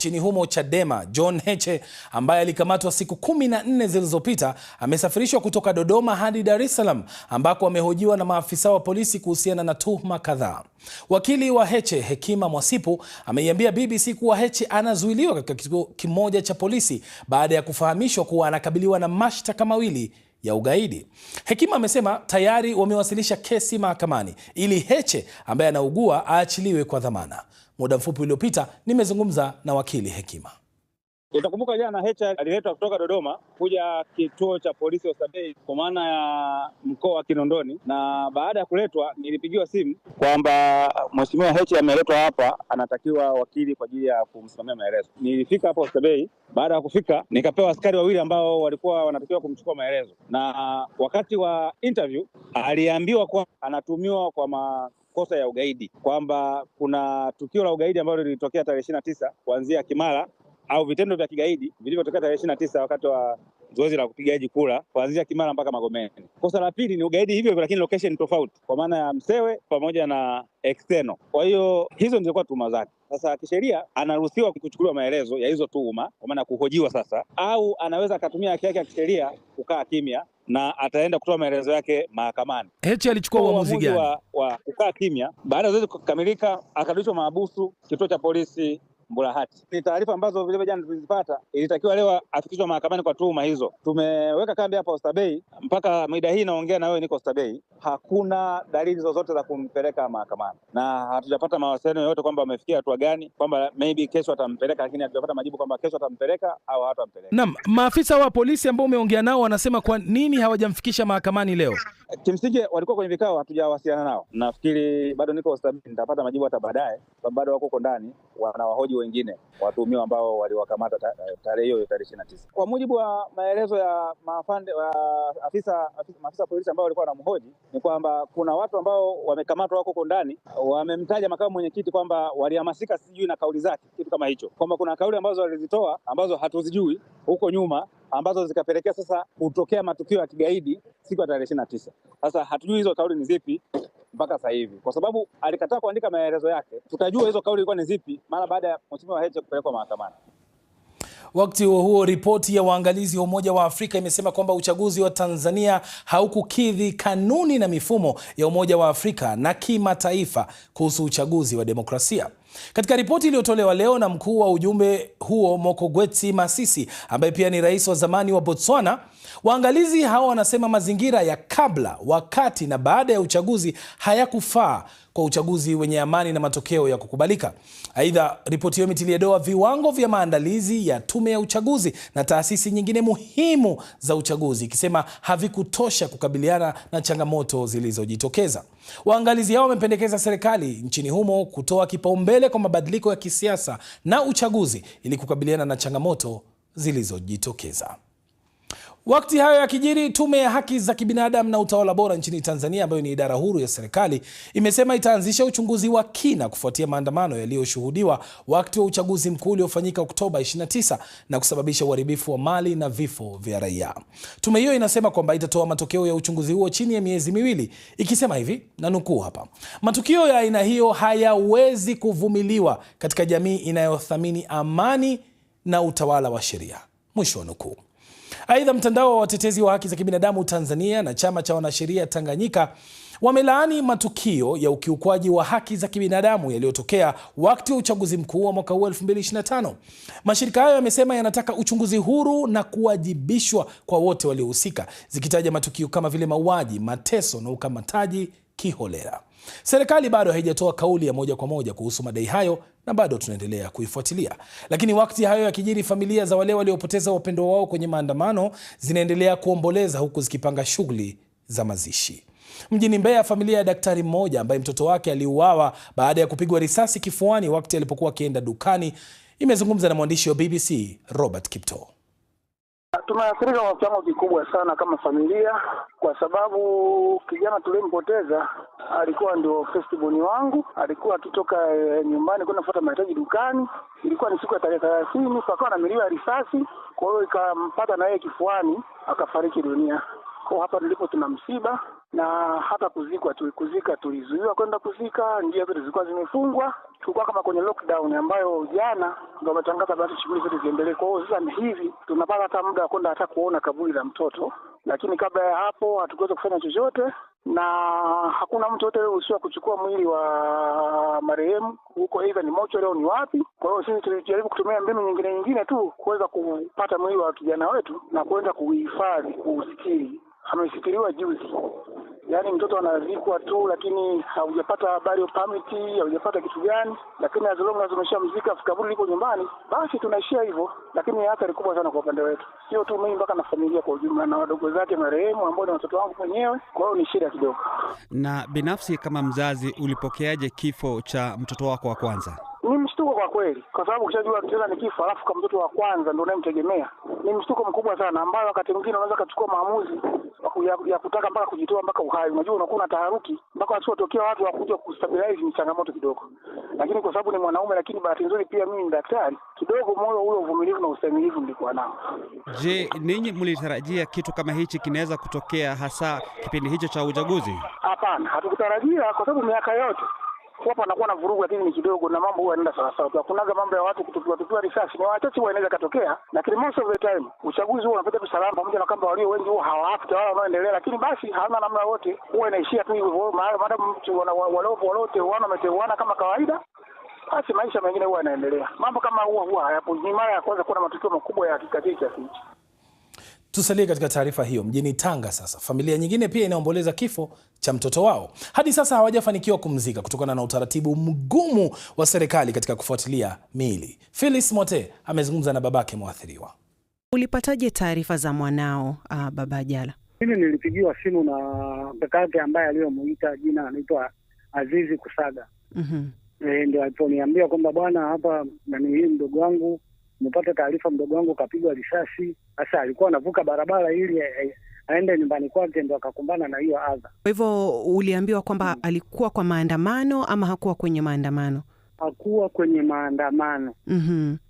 Nchini humo Chadema John Heche ambaye alikamatwa siku 14 zilizopita amesafirishwa kutoka Dodoma hadi Dar es Salaam ambako amehojiwa na maafisa wa polisi kuhusiana na tuhuma kadhaa. Wakili wa Heche Hekima Mwasipu ameiambia BBC kuwa Heche anazuiliwa katika kituo kimoja cha polisi baada ya kufahamishwa kuwa anakabiliwa na mashtaka mawili ya ugaidi. Hekima amesema tayari wamewasilisha kesi mahakamani ili Heche ambaye anaugua aachiliwe kwa dhamana. Muda mfupi uliopita nimezungumza na wakili Hekima. Utakumbuka jana Heche aliletwa kutoka Dodoma kuja kituo cha polisi Oysterbay kwa maana ya mkoa wa Kinondoni, na baada ya kuletwa nilipigiwa simu kwamba mheshimiwa Heche ameletwa hapa, anatakiwa wakili kwa ajili ya kumsimamia maelezo. Nilifika hapo Oysterbay. Baada ya kufika nikapewa askari wawili ambao walikuwa wanatakiwa kumchukua maelezo, na wakati wa interview aliambiwa kwa anatumiwa kwa makosa ya ugaidi, kwamba kuna tukio la ugaidi ambalo lilitokea tarehe 29 kuanzia Kimara au vitendo vya kigaidi vilivyotokea tarehe 29 wakati wa zoezi la kupigaji kura kuanzia Kimara mpaka Magomeni. Kosa la pili ni ugaidi hivyo, lakini location tofauti, kwa maana ya Msewe pamoja na external. Kwa hiyo hizo zilikuwa tuhuma zake. Sasa kisheria anaruhusiwa kuchukuliwa maelezo ya hizo tuhuma, kwa maana kuhojiwa sasa, au anaweza akatumia haki yake ya kisheria kukaa kimya na ataenda kutoa maelezo yake mahakamani. Heche alichukua uamuzi gani wa kukaa kimya? Baada ya zoezi kukamilika, akarudishwa mahabusu kituo cha polisi Mbulahati. Ni taarifa ambazo vile jana tulizipata, ilitakiwa leo afikishwe mahakamani kwa tuhuma hizo. Tumeweka kambi hapa Oysterbay mpaka mida hii naongea na wewe, niko Oysterbay. Hakuna dalili zozote za kumpeleka mahakamani na hatujapata mawasiliano yoyote kwamba wamefikia hatua gani, kwamba maybe kesho atampeleka, lakini hatujapata majibu kwamba kesho atampeleka au hatampeleka. Naam, maafisa wa polisi ambao umeongea nao wanasema kwa nini hawajamfikisha mahakamani leo? Kimsingi walikuwa kwenye vikao, hatujawasiliana nao. Nafikiri bado niko Oysterbay, nitapata majibu hata baadaye, sababu bado wako huko ndani wanawahoji wengine watuhumiwa ambao waliwakamata tarehe hiyo tarehe 29. Kwa mujibu wa maelezo ya maafisa polisi ambao walikuwa wanamhoji ni kwamba kuna watu ambao wamekamatwa wako huko ndani, wamemtaja makamu mwenyekiti kwamba walihamasika sijui na kauli zake, kitu kama hicho, kwamba kuna kauli ambazo walizitoa ambazo hatuzijui huko nyuma ambazo zikapelekea sasa kutokea matukio ya kigaidi siku ya tarehe 29. Sasa hatujui hizo kauli ni zipi mpaka sasa hivi, kwa sababu alikataa kuandika maelezo yake. Tutajua hizo kauli ilikuwa ni zipi mara baada ya mheshimiwa Heche kupelekwa mahakamani. Wakati huo ripoti ya waangalizi wa Umoja wa Afrika imesema kwamba uchaguzi wa Tanzania haukukidhi kanuni na mifumo ya Umoja wa Afrika na kimataifa kuhusu uchaguzi wa demokrasia. Katika ripoti iliyotolewa leo na mkuu wa ujumbe huo Mokgweetsi Masisi ambaye pia ni rais wa zamani wa Botswana, waangalizi hao wanasema mazingira ya kabla, wakati na baada ya uchaguzi hayakufaa kwa uchaguzi wenye amani na matokeo ya kukubalika. Aidha, ripoti hiyo imetilia doa viwango vya maandalizi ya tume ya uchaguzi na taasisi nyingine muhimu za uchaguzi, ikisema havikutosha kukabiliana na changamoto zilizojitokeza. Waangalizi hao wamependekeza serikali nchini humo kutoa kipaumbele kwa mabadiliko ya kisiasa na uchaguzi ili kukabiliana na changamoto zilizojitokeza. Wakati hayo yakijiri, tume ya haki za kibinadamu na utawala bora nchini Tanzania, ambayo ni idara huru ya serikali, imesema itaanzisha uchunguzi wa kina kufuatia maandamano yaliyoshuhudiwa wakati wa uchaguzi mkuu uliofanyika Oktoba 29 na kusababisha uharibifu wa mali na vifo vya raia. Tume hiyo inasema kwamba itatoa matokeo ya uchunguzi huo chini ya miezi miwili, ikisema hivi, na nukuu hapa: matukio ya aina hiyo hayawezi kuvumiliwa katika jamii inayothamini amani na utawala wa sheria, mwisho wa nukuu. Aidha, mtandao wa watetezi wa haki za kibinadamu Tanzania na chama cha wanasheria Tanganyika wamelaani matukio ya ukiukwaji wa haki za kibinadamu yaliyotokea wakati wa uchaguzi mkuu wa mwaka 2025. Mashirika hayo yamesema yanataka uchunguzi huru na kuwajibishwa kwa wote waliohusika, zikitaja matukio kama vile mauaji, mateso na ukamataji kiholela. Serikali bado haijatoa kauli ya moja kwa moja kuhusu madai hayo na bado tunaendelea kuifuatilia. Lakini wakati hayo yakijiri, familia za wale waliopoteza wapendwa wao kwenye maandamano zinaendelea kuomboleza huku zikipanga shughuli za mazishi. Mjini Mbeya, familia ya daktari mmoja ambaye mtoto wake aliuawa baada ya kupigwa risasi kifuani wakati alipokuwa akienda dukani imezungumza na mwandishi wa BBC Robert Kipto. Tumeathirika kwa kiwango kikubwa sana kama familia, kwa sababu kijana tuliyempoteza alikuwa ndio firstborn wangu. Alikuwa akitoka nyumbani kwenda kufuata mahitaji dukani. Ilikuwa ni siku ya tarehe 30, pakawa na milio ya risasi, kwa hiyo ikampata na yeye kifuani, akafariki dunia. Kwa hapa nilipo tuna msiba, na hata kuzika tulizuiwa kwenda kuzika, njia zote zilikuwa zimefungwa. Tulikuwa kama kwenye lockdown ambayo jana ndio wametangaza basi shughuli zote ziendelee. Kwa hiyo sasa hivi tunapata hata muda wa kwenda hata kuona kaburi la mtoto, lakini kabla ya hapo hatukuweza kufanya chochote, na hakuna mtu yote usiwa kuchukua mwili wa marehemu huko, aidha ni mocho leo ni wapi. Kwa hiyo sisi tulijaribu kutumia mbinu nyingine tu kuweza kupata mwili wa kijana wetu na kwenda kuhifadhi, kusikiri. Amesitiriwa juzi. Yaani mtoto anazikwa tu, lakini haujapata habari permit, haujapata kitu gani, lakini as long as umeshamzika, kaburi liko nyumbani, basi tunaishia hivyo. Lakini athari kubwa sana kwa upande wetu, sio tu mimi, mpaka na familia kwa ujumla na wadogo zake marehemu ambao ni watoto wangu mwenyewe. Kwa hiyo ni shida kidogo. Na binafsi kama mzazi, ulipokeaje kifo cha mtoto wako wa kwanza? Ni mshtuko kwa kweli, kwa sababu ukishajua tena ni kifo alafu kama mtoto wa kwanza ndio unayemtegemea, ni mshtuko mkubwa sana, ambao wakati mwingine unaweza kuchukua maamuzi ya kutaka mpaka kujitoa mpaka uhai. Unajua unakuwa na taharuki mpaka wasipotokea watu wa kuja kustabilize, ni changamoto kidogo. Lakini kwa sababu ni mwanaume, lakini bahati nzuri pia mimi ni daktari, kidogo moyo ule uvumilivu na ustahimilivu nilikuwa nao. Je, ninyi mlitarajia kitu kama hichi kinaweza kutokea hasa kipindi hicho cha uchaguzi? Hapana, hatukutarajia, kwa sababu miaka yote hapo anakuwa na vurugu, lakini ni kidogo na mambo huwa yanaenda sawa sawa. Hakunaga mambo ya watu kutupiwa risasi, ni wachache huwa inaweza katokea, lakini most of the time uchaguzi huo unapita salama, pamoja na kwamba walio wengi huwa hawaafu wala wanaoendelea, lakini basi hana namna yote, huwa inaishia tu hivyo. Maadamu mtu walote wameteuana kama kawaida, basi maisha mengine huwa yanaendelea. Mambo kama huwa hayapo. Ni mara ya kwanza kuona matukio makubwa ya kikatili kiasi hicho. Tusalie katika taarifa hiyo. Mjini Tanga sasa, familia nyingine pia inaomboleza kifo cha mtoto wao. Hadi sasa hawajafanikiwa kumzika kutokana na utaratibu mgumu wa serikali katika kufuatilia miili. Phyllis Mote amezungumza na babake mwathiriwa. Ulipataje taarifa za mwanao, baba Ajala? Mimi nilipigiwa simu na kakake ambaye aliyomuita jina anaitwa Azizi Kusaga. Ndio aliponiambia kwamba bwana, hapa hii mdogo wangu, nimepata taarifa mdogo wangu kapigwa risasi. Sasa alikuwa anavuka barabara ili aende nyumbani kwake, ndio akakumbana na hiyo adha. Kwa hivyo uliambiwa kwamba alikuwa kwa maandamano ama hakuwa kwenye maandamano? Hakuwa kwenye maandamano.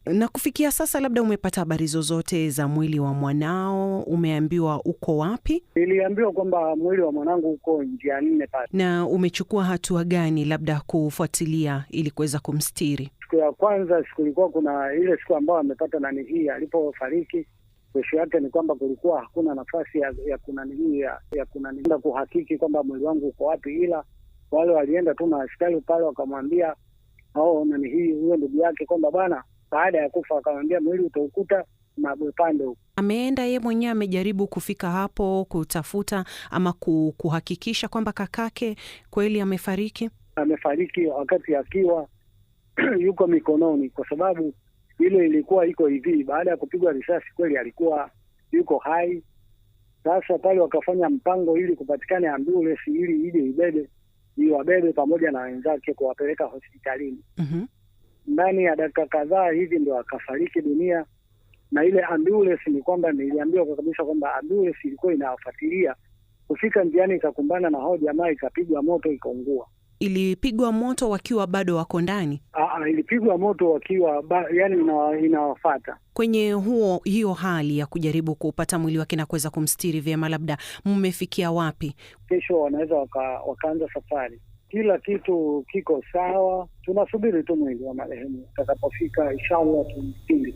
Na kufikia sasa labda umepata habari zozote za mwili wa mwanao? Umeambiwa uko wapi? Niliambiwa kwamba mwili wa mwanangu uko njia 4 pale. Na umechukua hatua gani labda kufuatilia ili kuweza kumstiri? Siku ya kwanza kulikuwa kuna ile siku ambayo amepata hii alipofariki, kesho yake ni kwamba kulikuwa hakuna nafasi ya kuhakiki kwamba mwili wangu uko wapi, ila wale walienda tu na askari pale wakamwambia huyo ndugu yake kwamba bwana, baada ya kufa akamwambia mwili utaukuta na upande huko. Ameenda yeye mwenyewe, amejaribu kufika hapo kutafuta ama kuhakikisha kwamba kakake kweli amefariki? Amefariki wakati akiwa yuko mikononi, kwa sababu ile ilikuwa iko hivi, baada ya kupigwa risasi kweli alikuwa yuko hai. Sasa pale wakafanya mpango ili kupatikane ambulance ili ije iwabebe pamoja na wenzake kuwapeleka hospitalini. Ndani ya dakika kadhaa hivi ndio akafariki dunia. Na ile ambulance ni kwamba niliambiwa kabisa kwamba ambulance ilikuwa inawafuatilia, kufika njiani ikakumbana na hao jamaa, ikapigwa moto ikaungua. Ilipigwa moto wakiwa bado wako ndani? Ilipigwa moto wakiwa inawafuata. Kwenye hiyo hali ya kujaribu kupata mwili wake na kuweza kumstiri vyema, labda mmefikia wapi? Kesho wanaweza wakaanza safari. Kila kitu kiko sawa, tunasubiri tu mwili wa marehemu utakapofika, inshallah tumstiri.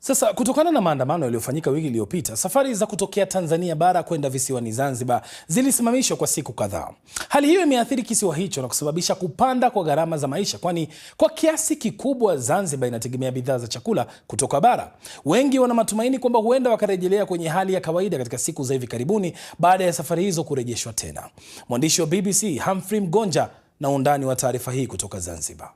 Sasa kutokana na maandamano yaliyofanyika wiki iliyopita, safari za kutokea Tanzania bara kwenda visiwani Zanzibar zilisimamishwa kwa siku kadhaa. Hali hiyo imeathiri kisiwa hicho na kusababisha kupanda kwa gharama za maisha, kwani kwa kiasi kikubwa Zanzibar inategemea bidhaa za chakula kutoka bara. Wengi wana matumaini kwamba huenda wakarejelea kwenye hali ya kawaida katika siku za hivi karibuni baada ya safari hizo kurejeshwa tena. Mwandishi wa BBC Humphrey Mgonja na undani wa taarifa hii kutoka Zanzibar.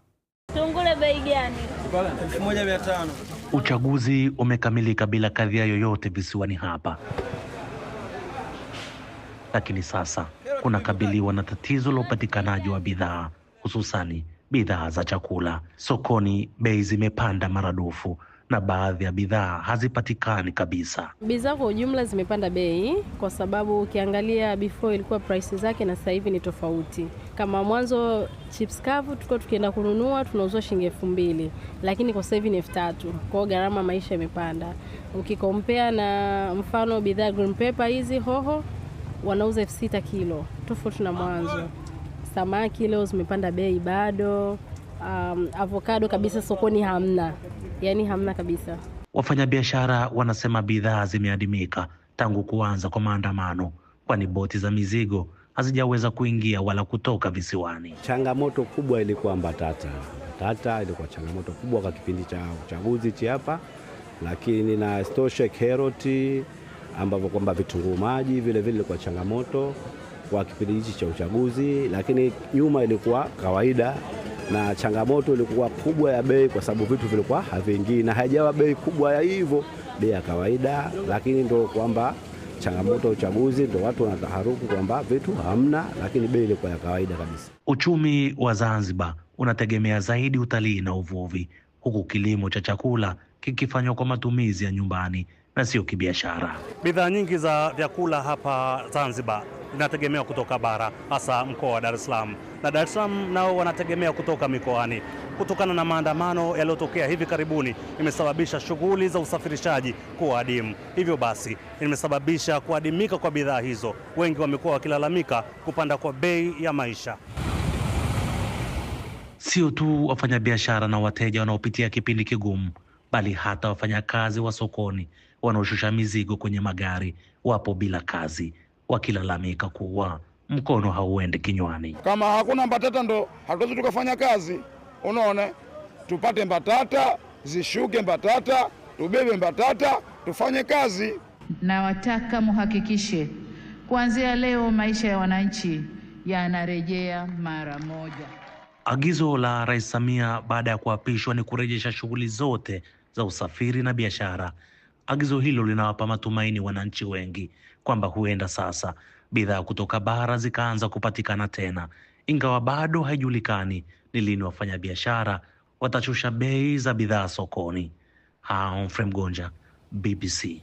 Tungule bei gani? 1500. Uchaguzi umekamilika bila kadhia yoyote visiwani hapa, lakini sasa kunakabiliwa na tatizo la upatikanaji wa bidhaa, hususani bidhaa za chakula. Sokoni bei zimepanda maradufu na baadhi ya bidhaa hazipatikani kabisa. Bidhaa kwa ujumla zimepanda bei kwa sababu ukiangalia before ilikuwa price zake na sasa hivi ni tofauti. Kama mwanzo chips kavu tulikuwa tukienda kununua tunauzwa shilingi 2000, lakini kwa sasa hivi ni 3000. Kwa hiyo gharama maisha imepanda. Ukikompea na mfano bidhaa green pepper hizi hoho wanauza 6,000 kilo, tofauti na mwanzo. Samaki leo zimepanda bei bado. Avocado kabisa sokoni hamna, yani hamna kabisa. Wafanyabiashara wanasema bidhaa zimeadimika tangu kuanza kwa maandamano, kwani boti za mizigo hazijaweza kuingia wala kutoka visiwani. Changamoto kubwa ilikuwa mbatata. Mbatata ilikuwa changamoto kubwa kwa kipindi cha uchaguzi hapa, lakini na stoshe karoti ambapo kwamba vitunguu maji vile vile ilikuwa changamoto kwa kipindi hichi cha uchaguzi, lakini nyuma ilikuwa kawaida, na changamoto ilikuwa kubwa ya bei kwa sababu vitu vilikuwa haviingii, na haijawa bei kubwa ya hivyo, bei ya kawaida, lakini ndio kwamba changamoto ya uchaguzi ndio watu wanataharuku kwamba vitu hamna, lakini bei ilikuwa ya kawaida kabisa. Uchumi wa Zanzibar unategemea zaidi utalii na uvuvi, huku kilimo cha chakula kikifanywa kwa matumizi ya nyumbani na sio kibiashara. Bidhaa nyingi za vyakula hapa Zanzibar zinategemea kutoka bara, hasa mkoa wa Dar es Salaam, na Dar es Salaam nao wanategemea kutoka mikoani. Kutokana na maandamano yaliyotokea hivi karibuni, imesababisha shughuli za usafirishaji kuwa adimu. Hivyo basi imesababisha kuadimika kwa bidhaa hizo. Wengi wamekuwa wakilalamika kupanda kwa bei ya maisha. Sio tu wafanyabiashara na wateja wanaopitia kipindi kigumu, bali hata wafanyakazi wa sokoni wanaoshusha mizigo kwenye magari wapo bila kazi, wakilalamika kuwa mkono hauendi kinywani. Kama hakuna mbatata ndo hatuwezi tukafanya kazi. Unaona, tupate mbatata, zishuke mbatata, tubebe mbatata, tufanye kazi. Na wataka muhakikishe kuanzia leo maisha ya wananchi yanarejea mara moja. Agizo la Rais Samia baada ya kuapishwa ni kurejesha shughuli zote za usafiri na biashara. Agizo hilo linawapa matumaini wananchi wengi kwamba huenda sasa bidhaa kutoka bara zikaanza kupatikana tena, ingawa bado haijulikani ni lini wafanyabiashara watashusha bei za bidhaa sokoni. Humphrey Mgonja, BBC.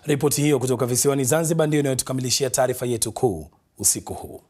Ripoti hiyo kutoka visiwani Zanzibar ndio inayotukamilishia taarifa yetu kuu usiku huu.